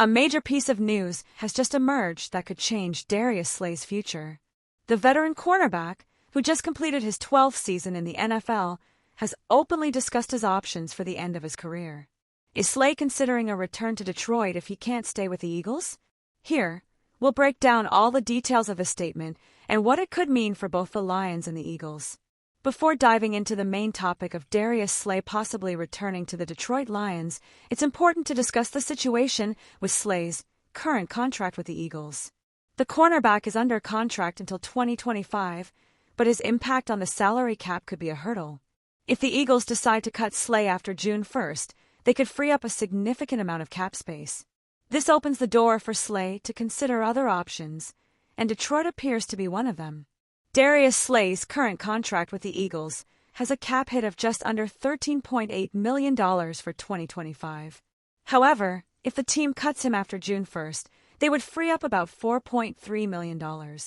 A major piece of news has just emerged that could change Darius Slay's future. The veteran cornerback, who just completed his 12th season in the NFL, has openly discussed his options for the end of his career. Is Slay considering a return to Detroit if he can't stay with the Eagles? Here, we'll break down all the details of his statement and what it could mean for both the Lions and the Eagles. Before diving into the main topic of Darius Slay possibly returning to the Detroit Lions, it's important to discuss the situation with Slay's current contract with the Eagles. The cornerback is under contract until 2025, but his impact on the salary cap could be a hurdle. If the Eagles decide to cut Slay after June 1st, they could free up a significant amount of cap space. This opens the door for Slay to consider other options, and Detroit appears to be one of them. Darius Slay's current contract with the Eagles has a cap hit of just under $13.8 million for 2025. However, if the team cuts him after June 1st, they would free up about $4.3 million.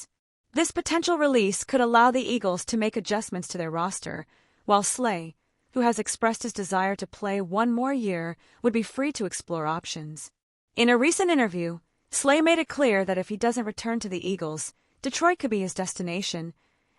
This potential release could allow the Eagles to make adjustments to their roster, while Slay, who has expressed his desire to play one more year, would be free to explore options. In a recent interview, Slay made it clear that if he doesn't return to the Eagles, Detroit could be his destination,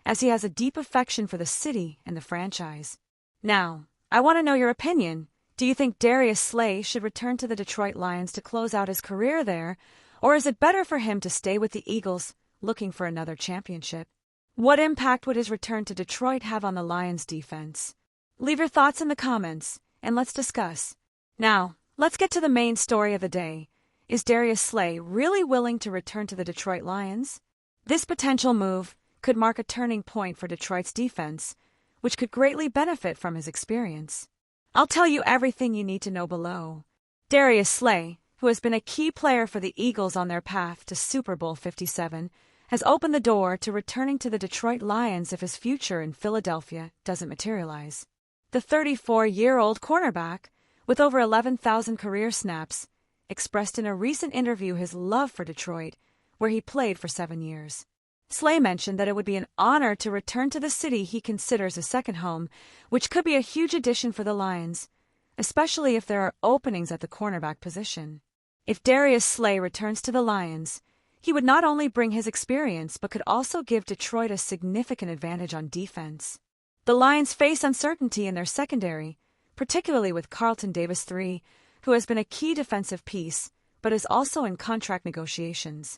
as he has a deep affection for the city and the franchise. Now, I want to know your opinion. Do you think Darius Slay should return to the Detroit Lions to close out his career there, or is it better for him to stay with the Eagles, looking for another championship? What impact would his return to Detroit have on the Lions' defense? Leave your thoughts in the comments, and let's discuss. Now, let's get to the main story of the day. Is Darius Slay really willing to return to the Detroit Lions? This potential move could mark a turning point for Detroit's defense, which could greatly benefit from his experience. I'll tell you everything you need to know below. Darius Slay, who has been a key player for the Eagles on their path to Super Bowl 57, has opened the door to returning to the Detroit Lions if his future in Philadelphia doesn't materialize. The 34-year-old cornerback, with over 11,000 career snaps, expressed in a recent interview his love for Detroit, where he played for 7 years. Slay mentioned that it would be an honor to return to the city he considers a second home, which could be a huge addition for the Lions, especially if there are openings at the cornerback position. If Darius Slay returns to the Lions, he would not only bring his experience but could also give Detroit a significant advantage on defense. The Lions face uncertainty in their secondary, particularly with Carlton Davis III, who has been a key defensive piece but is also in contract negotiations.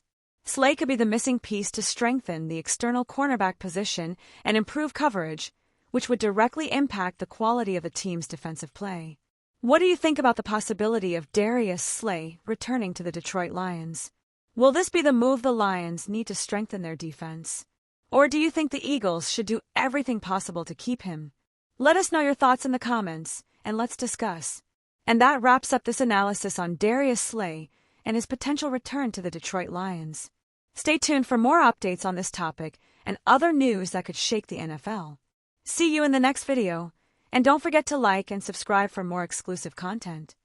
Slay could be the missing piece to strengthen the external cornerback position and improve coverage, which would directly impact the quality of the team's defensive play. What do you think about the possibility of Darius Slay returning to the Detroit Lions? Will this be the move the Lions need to strengthen their defense? Or do you think the Eagles should do everything possible to keep him? Let us know your thoughts in the comments, and let's discuss. And that wraps up this analysis on Darius Slay and his potential return to the Detroit Lions. Stay tuned for more updates on this topic and other news that could shake the NFL. See you in the next video, and don't forget to like and subscribe for more exclusive content.